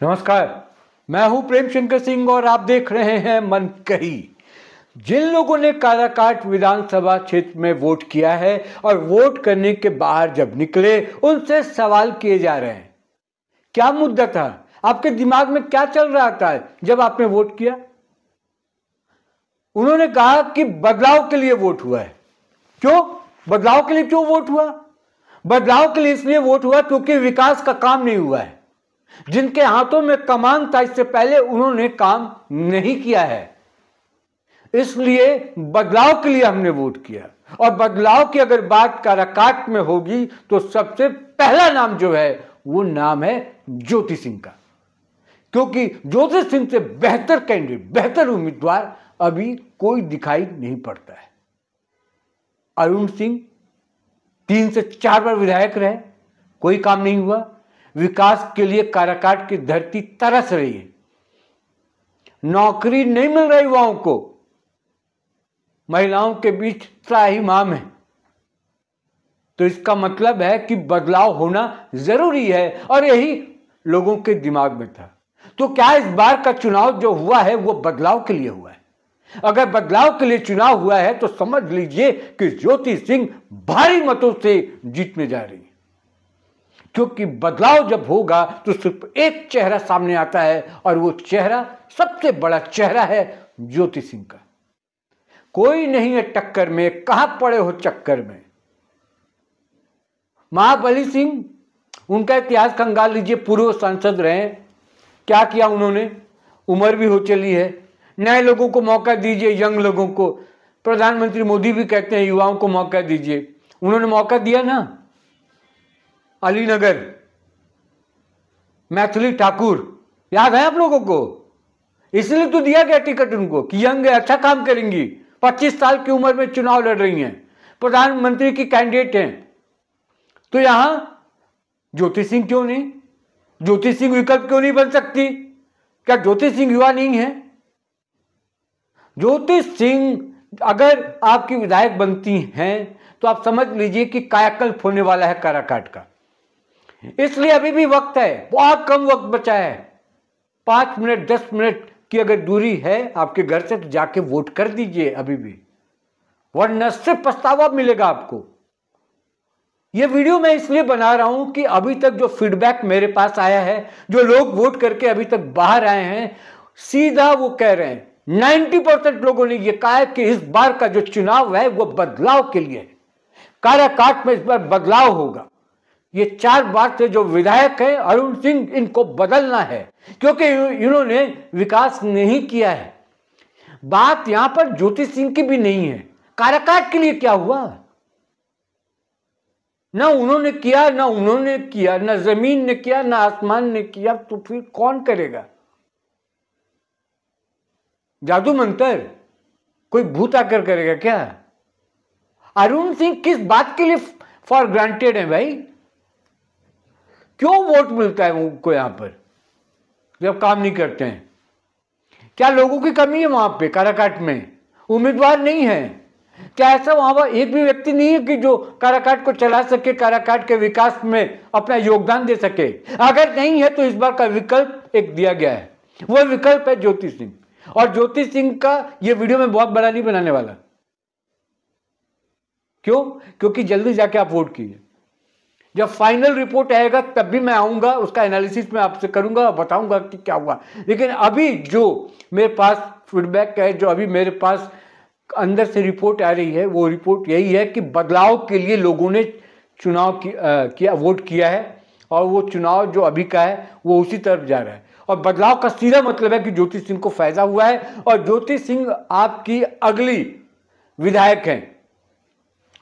नमस्कार, मैं हूं प्रेम शंकर सिंह और आप देख रहे हैं मन कही। जिन लोगों ने काराकाट विधानसभा क्षेत्र में वोट किया है और वोट करने के बाहर जब निकले उनसे सवाल किए जा रहे हैं। क्या मुद्दा था? आपके दिमाग में क्या चल रहा था जब आपने वोट किया? उन्होंने कहा कि बदलाव के लिए वोट हुआ है। क्यों? बदलाव के लिए क्यों वोट हुआ? बदलाव के लिए इसलिए वोट हुआ क्योंकि विकास का काम नहीं हुआ है। जिनके हाथों में कमान था इससे पहले उन्होंने काम नहीं किया है, इसलिए बदलाव के लिए हमने वोट किया। और बदलाव की अगर बात काराकाट में होगी तो सबसे पहला नाम जो है वो नाम है ज्योति सिंह का, क्योंकि ज्योति सिंह से बेहतर कैंडिडेट, बेहतर उम्मीदवार अभी कोई दिखाई नहीं पड़ता है। अरुण सिंह 3 से 4 बार विधायक रहे, कोई काम नहीं हुआ। विकास के लिए काराकाट की धरती तरस रही है, नौकरी नहीं मिल रही युवाओं को, महिलाओं के बीच त्राहिमाम है। तो इसका मतलब है कि बदलाव होना जरूरी है और यही लोगों के दिमाग में था। तो क्या इस बार का चुनाव जो हुआ है वो बदलाव के लिए हुआ है? अगर बदलाव के लिए चुनाव हुआ है तो समझ लीजिए कि ज्योति सिंह भारी मतों से जीतने जा रही है, क्योंकि बदलाव जब होगा तो सिर्फ एक चेहरा सामने आता है और वो चेहरा, सबसे बड़ा चेहरा है ज्योति सिंह का। कोई नहीं है टक्कर में, कहां पड़े हो चक्कर में। महाबली सिंह, उनका इतिहास खंगाल लीजिए। पूर्व सांसद रहे, क्या किया उन्होंने? उम्र भी हो चली है, नए लोगों को मौका दीजिए, यंग लोगों को। प्रधानमंत्री मोदी भी कहते हैं युवाओं को मौका दीजिए, उन्होंने मौका दिया ना। अलीनगर, मैथिली ठाकुर, याद है आप लोगों को? इसलिए तो दिया गया टिकट उनको कि यंग है, अच्छा काम करेंगी, 25 साल की उम्र में चुनाव लड़ रही हैं, प्रधानमंत्री की कैंडिडेट हैं। तो यहां ज्योति सिंह क्यों नहीं? ज्योति सिंह विकल्प क्यों नहीं बन सकती? क्या ज्योति सिंह युवा नहीं है? ज्योति सिंह अगर आपकी विधायक बनती हैं तो आप समझ लीजिए कि कायाकल्प होने वाला है काराकाट का। इसलिए अभी भी वक्त है, बहुत कम वक्त बचा है। 5 मिनट 10 मिनट की अगर दूरी है आपके घर से तो जाके वोट कर दीजिए अभी भी, वरना से पछतावा मिलेगा आपको। यह वीडियो मैं इसलिए बना रहा हूं कि अभी तक जो फीडबैक मेरे पास आया है, जो लोग वोट करके अभी तक बाहर आए हैं, सीधा वो कह रहे हैं, 90% लोगों ने यह कहा है कि इस बार का जो चुनाव है वो बदलाव के लिए है। काराकाट में इस बार बदलाव होगा। ये 4 बार से जो विधायक हैं अरुण सिंह, इनको बदलना है क्योंकि इन्होंने विकास नहीं किया है। बात यहां पर ज्योति सिंह की भी नहीं है। काराकाट के लिए क्या हुआ? ना उन्होंने किया, ना उन्होंने किया, ना जमीन ने किया, ना आसमान ने किया, तो फिर कौन करेगा? जादू मंत्र कोई भूत आकर करेगा क्या? अरुण सिंह किस बात के लिए फॉर ग्रांटेड है भाई? क्यों वोट मिलता है उनको यहां पर जब काम नहीं करते हैं? क्या लोगों की कमी है वहां पे? काराकाट में उम्मीदवार नहीं है क्या? ऐसा वहां पर एक भी व्यक्ति नहीं है कि जो काराकाट को चला सके, काराकाट के विकास में अपना योगदान दे सके? अगर नहीं है तो इस बार का विकल्प एक दिया गया है, वह विकल्प है ज्योति सिंह। और ज्योति सिंह का यह वीडियो मैं बहुत बड़ा नहीं बनाने वाला। क्यों? क्योंकि जल्दी जाके आप वोट कीजिए। जब फाइनल रिपोर्ट आएगा तब भी मैं आऊंगा, उसका एनालिसिस मैं आपसे करूंगा, बताऊंगा कि क्या हुआ। लेकिन अभी जो मेरे पास फीडबैक है, जो अभी मेरे पास अंदर से रिपोर्ट आ रही है, वो रिपोर्ट यही है कि बदलाव के लिए लोगों ने चुनाव किया, वोट किया है। और वो चुनाव जो अभी का है वो उसी तरफ जा रहा है। और बदलाव का सीधा मतलब है कि ज्योति सिंह को फायदा हुआ है और ज्योति सिंह आपकी अगली विधायक हैं।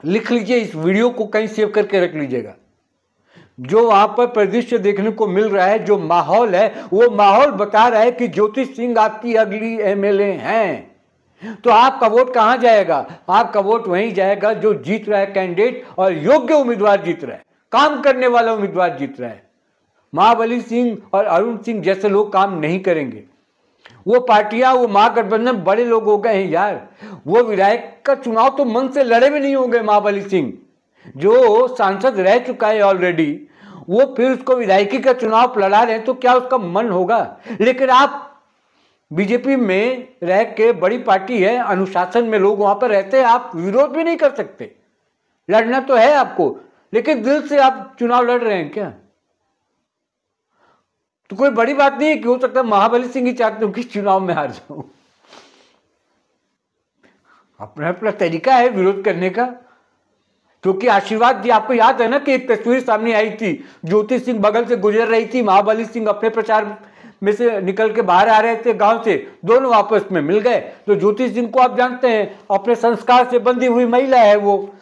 लिख लीजिए, इस वीडियो को कहीं सेव करके रख लीजिएगा। जो वहां पर परिदृश्य देखने को मिल रहा है, जो माहौल है, वो माहौल बता रहा है कि ज्योति सिंह आपकी अगली एमएलए हैं। तो आपका वोट कहां जाएगा? आपका वोट वहीं जाएगा जो जीत रहा है कैंडिडेट, और योग्य उम्मीदवार जीत रहा है, काम करने वाला उम्मीदवार जीत रहा है। महाबली सिंह और अरुण सिंह जैसे लोग काम नहीं करेंगे। वो पार्टियां, वो महागठबंधन बड़े लोग हो गए हैं यार। वो विधायक का चुनाव तो मन से लड़े भी नहीं होंगे। महाबली सिंह जो सांसद रह चुका है ऑलरेडी, वो फिर उसको विधायकी का चुनाव लड़ा रहे हैं तो क्या उसका मन होगा? लेकिन आप बीजेपी में रह के, बड़ी पार्टी है, अनुशासन में लोग वहां पर रहते हैं, आप विरोध भी नहीं कर सकते। लड़ना तो है आपको, लेकिन दिल से आप चुनाव लड़ रहे हैं क्या? तो कोई बड़ी बात नहीं है कि हो सकता है महाबली सिंह ही चाहते हो कि चुनाव में हार जाऊं। अपना अपना तरीका है विरोध करने का। क्योंकि आशीर्वाद जी, आपको याद है ना कि एक तस्वीर सामने आई थी, ज्योति सिंह बगल से गुजर रही थी, महाबली सिंह अपने प्रचार में से निकल के बाहर आ रहे थे गांव से, दोनों आपस में मिल गए। तो ज्योति सिंह को आप जानते हैं, अपने संस्कार से बंधी हुई महिला है, वो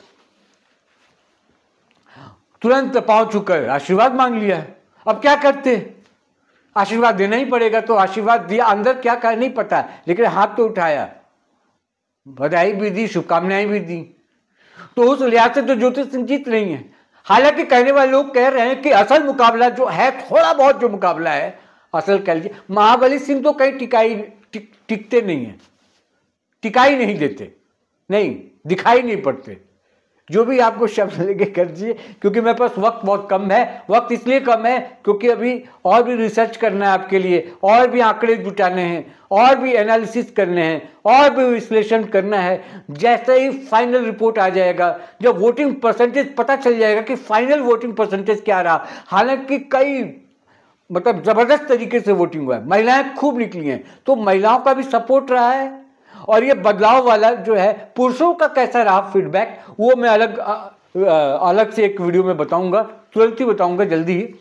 तुरंत पांव छूकर आशीर्वाद मांग लिया। अब क्या करते? आशीर्वाद देना ही पड़ेगा, तो आशीर्वाद दिया। अंदर क्या कहा नहीं पता, लेकिन हाथ तो उठाया, बधाई भी दी, शुभकामनाएं भी दी। तो उस लिहाज से तो ज्योति सिंह जीत रही है। हालांकि कहने वाले लोग कह रहे हैं कि असल मुकाबला जो है, थोड़ा बहुत जो मुकाबला है, असल कह लीजिए, महाबली सिंह तो कहीं टिकते नहीं है, टिकाई नहीं देते, नहीं दिखाई नहीं पड़ते। जो भी आपको शब्द लेके कर दीजिए, क्योंकि मेरे पास वक्त बहुत कम है। वक्त इसलिए कम है क्योंकि अभी और भी रिसर्च करना है आपके लिए, और भी आंकड़े जुटाने हैं, और भी एनालिसिस करने हैं, और भी विश्लेषण करना है। जैसे ही फाइनल रिपोर्ट आ जाएगा, जब वोटिंग परसेंटेज पता चल जाएगा कि फाइनल वोटिंग परसेंटेज क्या रहा। हालांकि कई मतलब जबरदस्त तरीके से वोटिंग हुआ है, महिलाएं खूब निकली हैं, तो महिलाओं का भी सपोर्ट रहा है। और ये बदलाव वाला जो है, पुरुषों का कैसा रहा फीडबैक, वो मैं अलग से एक वीडियो में बताऊंगा, तुरंत ही बताऊंगा, जल्दी ही।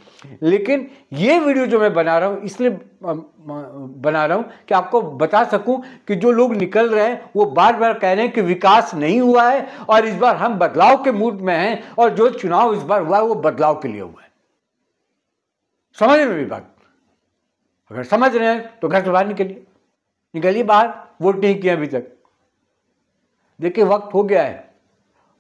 लेकिन ये वीडियो जो मैं बना रहा हूं, इसलिए बना रहा हूं कि आपको बता सकूं कि जो लोग निकल रहे हैं वो बार बार कह रहे हैं कि विकास नहीं हुआ है और इस बार हम बदलाव के मूड में हैं, और जो चुनाव इस बार हुआ है वो बदलाव के लिए हुआ है। समझ में भी बात? अगर समझ रहे हैं तो घर से बाहर निकलिए बाहर। वोट नहीं किया अभी तक, देखिए वक्त हो गया है,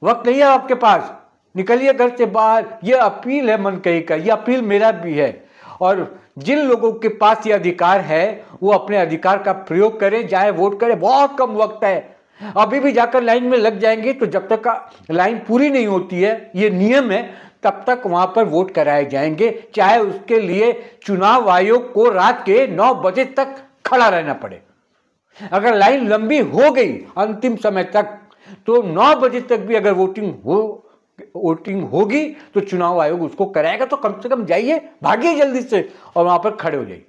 वक्त नहीं है आपके पास, निकलिए घर से बाहर। ये अपील है मनकही का, ये अपील मेरा भी है। और जिन लोगों के पास ये अधिकार है वो अपने अधिकार का प्रयोग करें, जाए वोट करें। बहुत कम वक्त है, अभी भी जाकर लाइन में लग जाएंगे तो जब तक लाइन पूरी नहीं होती है, ये नियम है, तब तक वहां पर वोट कराए जाएंगे, चाहे उसके लिए चुनाव आयोग को रात के 9 बजे तक खड़ा रहना पड़े। अगर लाइन लंबी हो गई अंतिम समय तक, तो 9 बजे तक भी अगर वोटिंग होगी तो चुनाव आयोग उसको कराएगा। तो कम से कम जाइए, भागिए जल्दी से और वहां पर खड़े हो जाइए।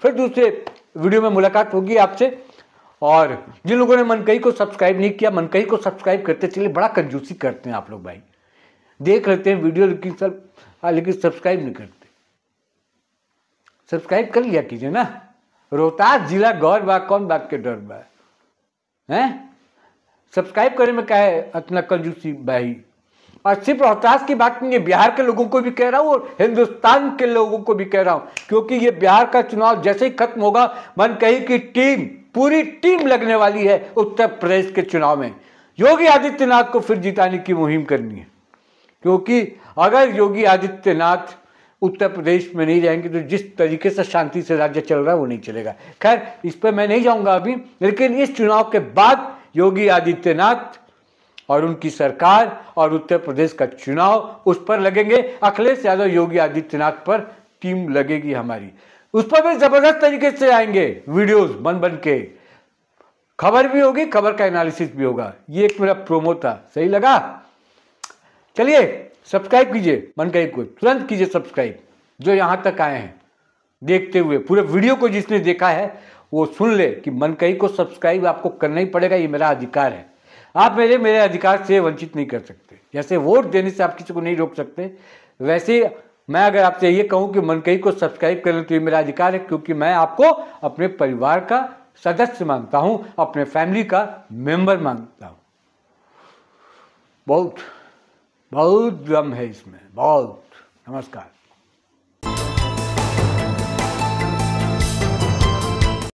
फिर दूसरे वीडियो में मुलाकात होगी आपसे। और जिन लोगों ने मनकही को सब्सक्राइब नहीं किया, मनकही को सब्सक्राइब करते चलिए। बड़ा कंजूसी करते हैं आप लोग भाई, देख लेते हैं वीडियो लेकिन सब्सक्राइब नहीं करते। सब्सक्राइब कर लिया कीजिए ना। रोहतास जिला गौर बा, कौन बात के डर बा हैं? सब्सक्राइब करने में क्या है इतना कंजूसी भाई? और सिर्फ रोहतास की बात नहीं है, बिहार के लोगों को भी कह रहा हूँ और हिंदुस्तान के लोगों को भी कह रहा हूँ, क्योंकि ये बिहार का चुनाव जैसे ही खत्म होगा, मनकही की टीम, पूरी टीम लगने वाली है उत्तर प्रदेश के चुनाव में। योगी आदित्यनाथ को फिर जिताने की मुहिम करनी है, क्योंकि अगर योगी आदित्यनाथ उत्तर प्रदेश में नहीं रहेंगे तो जिस तरीके से शांति से राज्य चल रहा है वो नहीं चलेगा। खैर, इस पर मैं नहीं जाऊंगा अभी, लेकिन इस चुनाव के बाद योगी आदित्यनाथ और उनकी सरकार और उत्तर प्रदेश का चुनाव, उस पर लगेंगे। अखिलेश यादव योगी आदित्यनाथ पर टीम लगेगी हमारी, उस पर भी जबरदस्त तरीके से आएंगे वीडियोस बन के, खबर भी होगी, खबर का एनालिसिस भी होगा। ये एक मेरा प्रोमो था, सही लगा? चलिए सब्सक्राइब कीजिए मनकही को, तुरंत कीजिए सब्सक्राइब। जो यहाँ तक आए हैं देखते हुए, पूरे वीडियो को जिसने देखा है वो सुन ले कि मनकही को सब्सक्राइब आपको करना ही पड़ेगा, ये मेरा अधिकार है। आप मेरे अधिकार से वंचित नहीं कर सकते। जैसे वोट देने से आप किसी को नहीं रोक सकते, वैसे मैं अगर आपसे ये कहूँ कि मनकही को सब्सक्राइब कर लें तो ये मेरा अधिकार है, क्योंकि मैं आपको अपने परिवार का सदस्य मानता हूँ, अपने फैमिली का मेंबर मानता हूँ। बहुत बहुत दम है इसमें, बहुत। नमस्कार।